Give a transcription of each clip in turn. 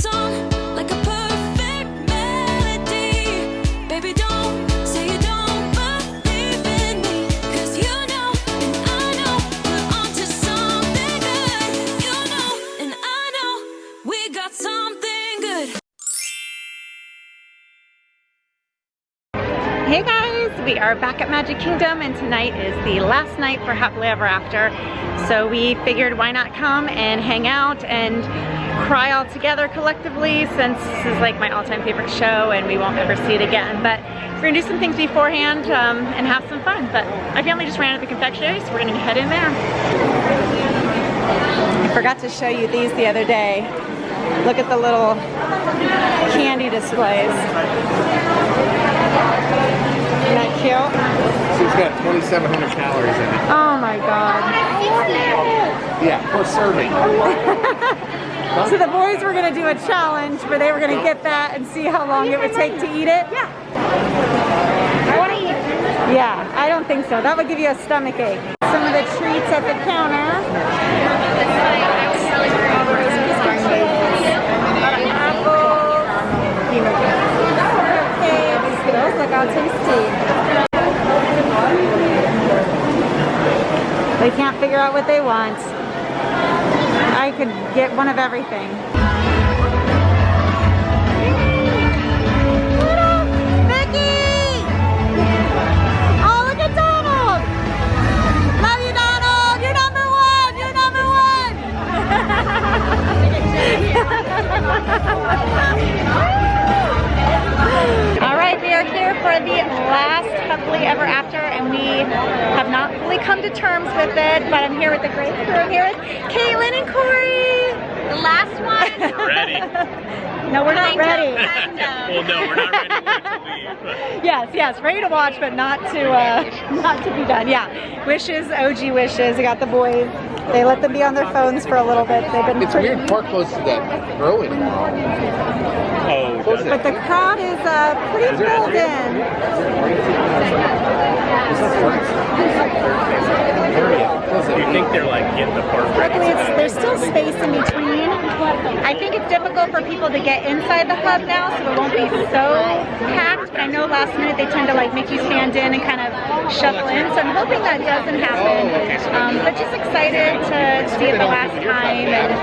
song like a perfect melody. Baby, don't say you don't believe in me, 'cause you know and I know we're onto something good. You know and I know we got something good. Hey guys, we are back at Magic Kingdom and tonight is the last night for Happily Ever After. So we figured why not come and hang out and cry all together collectively, since this is like my all-time favorite show and we won't ever see it again. But we're gonna do some things beforehand and have some fun. But my family just ran to the confectionery, so we're gonna head in there. I forgot to show you these the other day. Look at the little candy displays. Isn't that cute? She's got 2,700 calories in it. Oh my god. Yeah, per serving. So the boys were gonna do a challenge where they were gonna get that and see how long it would take to eat it. Yeah. I wanna eat. Yeah, I don't think so. That would give you a stomach ache. Some of the treats at the counter. Those look all tasty. They can't figure out what they want. I could get one of everything. Mickey! Oh, look at Donald! Love you, Donald! You're number one! You're number one! All right, we are here for the last Happily Ever After, and we have not fully come to terms with it, but I'm here with the great crew. I'm here with Caitlin and Corey. The last one. We're ready. No, we're not ready. Well, no, we're not ready to leave. But. Yes, ready to watch, but not to be done. Yeah, wishes, OG wishes. I got the boys. They let them be on their phones for a little bit. They've been. It's weird. Park close to that growing. Oh, but the crowd is pretty filled in. You think they're like getting the park ready? Luckily, there's still space in between. I think it's difficult for people to get inside the hub now, so it won't be so packed. But I know last minute they tend to like make you stand in and kind of shuffle in. So I'm hoping that doesn't happen. But just excited to see it the last time, and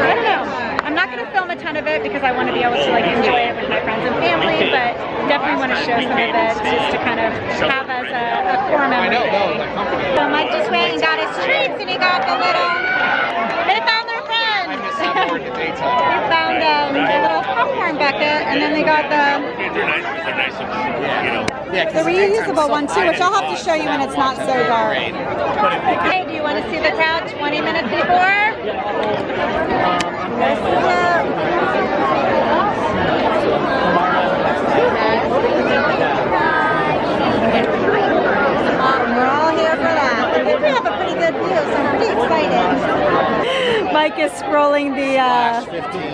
I don't know. I'm not going to film a ton of it because I want to be able to like enjoy it with my friends and family, but definitely want to show some of it just to kind of have as a core memory. So Mike just went and got his treats, and he got the little, they found their friend. They found the little popcorn bucket, and then they got the reusable one too, which I'll have to show you when it's not so dark. Hey, do you want to see the crowd 20 minutes before? We're all here for that. I think we have a pretty good view, so I'm pretty excited. Mike is scrolling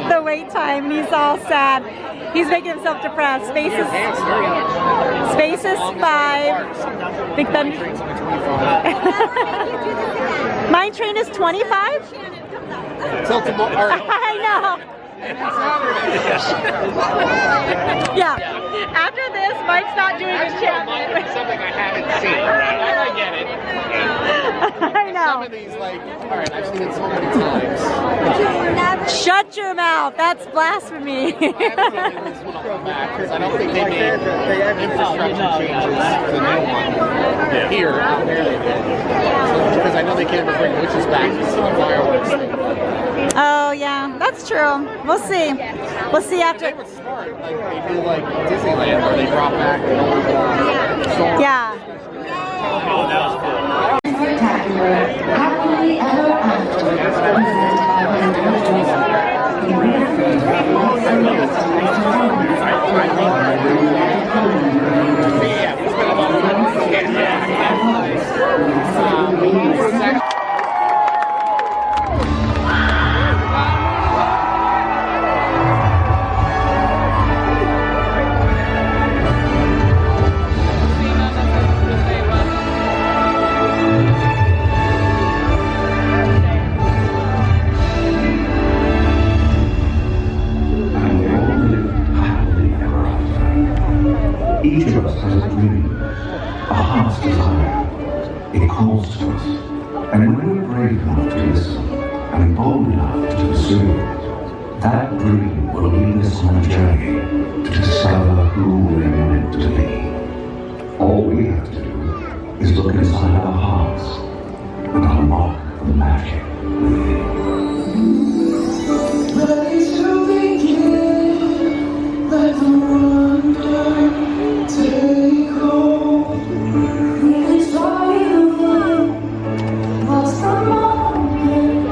the wait time, and he's all sad. He's making himself depressed. Space is 5. Big Thunder. Mine train is 25? I know. Yeah. After this, Mike's not doing the challenge. Something I haven't seen, right? I get it. I know. Some of these, like, all right, I've seen it so many times. Shut your mouth. That's blasphemy. I absolutely just want to go back because I don't think they made infrastructure changes for the new one here. Out there they did. Because I know they can't ever bring witches back to see the fireworks thing. Oh yeah, that's true. We'll see. We'll see after. They were smart. Like they do like Disneyland where they brought back the old storm. Yeah. Oh, that was cool. Spectacular. Happily Ever After. it calls to us. And when we're brave enough to listen and bold enough to pursue, that dream will lead us on a journey to discover who we're meant to be. All we have to do is look inside our hearts and unlock the magic within. Ready to begin, let the wonder take hold. Really sorry what's the moment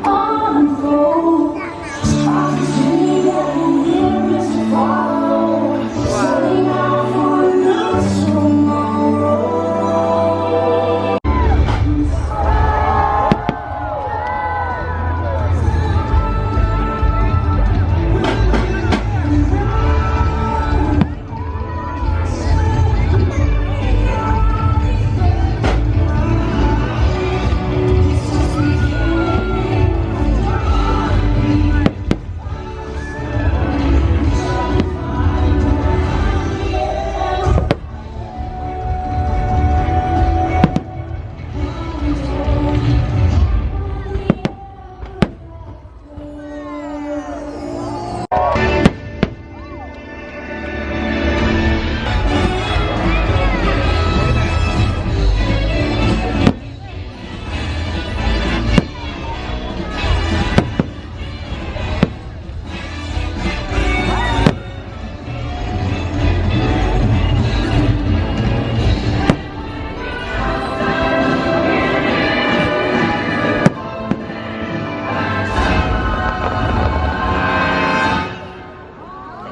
unfold. I can see that here is to follow, setting out for a new tomorrow.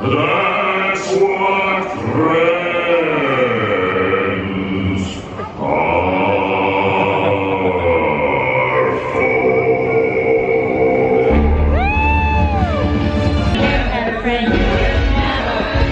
That's what friends are for. Had a friend, had a friend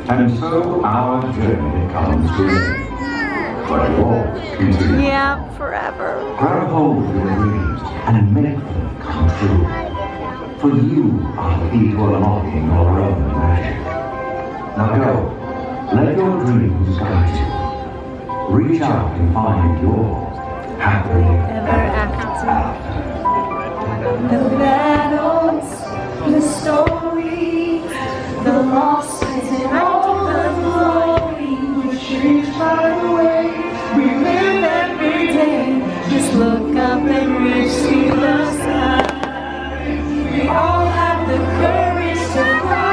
And so our journey comes to an end. But Walt continues. Yeah, forever. Grab hold of your dreams and make them come true. For you are the key to unlocking your own magic. Now go, let your dreams guide you. Reach out and find your happily Ever after. The battles, the stories, the losses, and all the glory which reach far away. We live every day, just look up and reach to the sky. We all have the courage to fly.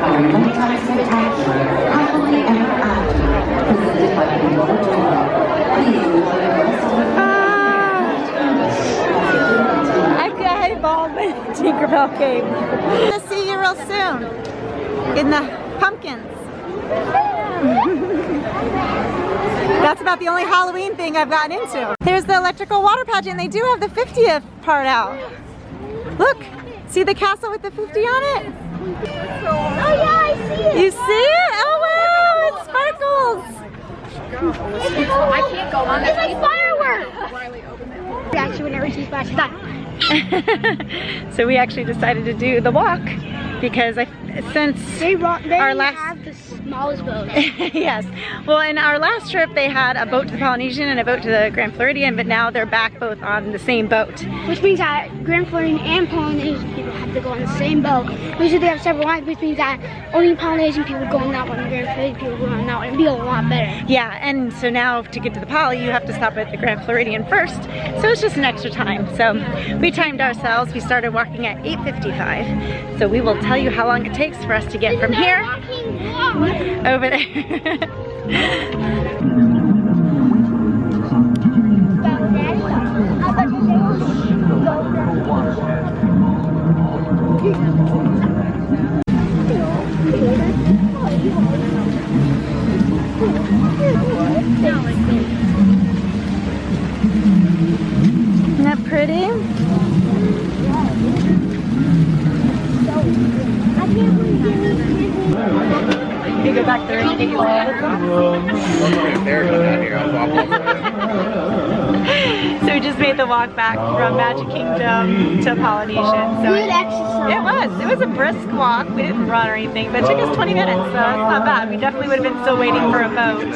Our multi-spectacular Happily Ever After, presented by the Walt. Please enjoy the rest of the I ball with Tinkerbell cake. Gonna see you real soon in the pumpkins. That's about the only Halloween thing I've gotten into. Here's the electrical water pageant. They do have the 50th part out. Look, see the castle with the 50 on it? Oh yeah, I see it. You see it? Oh wow, it sparkles. falls. I can't go on. It's like fireworks. We actually would never see flash that. So we actually decided to do the walk because since our last have the smallest boat. yes, well, in our last trip they had a boat to the Polynesian and a boat to the Grand Floridian, but now they're back both on the same boat. Which means that Grand Floridian and Polynesian people have to go on the same boat. Usually they have several lines, which means that only Polynesian people go on that one, and Grand Floridian people go on that one. It'd be a lot better. Yeah, and so now to get to the Poly, you have to stop at the Grand Floridian first, so it's just an extra time. So we timed ourselves. We started walking at 8:55, so we will tell you how long it takes for us to get from here over there. Isn't that pretty? You go back there and take your So we just made the walk back from Magic Kingdom to Polynesian. So it was a brisk walk. We didn't run or anything, but it took us 20 minutes, so it's not bad. We definitely would have been still waiting for a boat.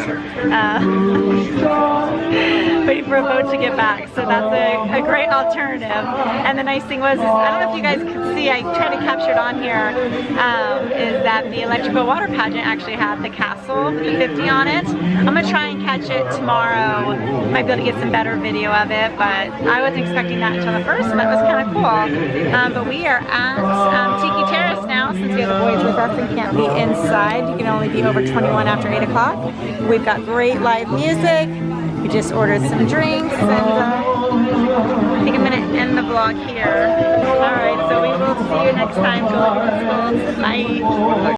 Waiting for a boat to get back, so that's a great alternative. And the nice thing was, I don't know if you guys could see, I tried to capture it on here, is that the electrical water pageant actually had the castle, the 50 on it. I'm gonna try and catch it tomorrow. Might be able to get some better video of it, but I wasn't expecting that until the first, and that was kind of cool. But we are at Tiki Terrace now, since we have the boys with us and can't be inside. You can only be over 21 after 8 o'clock. We've got great live music. We just ordered some drinks, and I think I'm gonna end the vlog here. Alright, so we will see you next time. Go to the schools. Bye.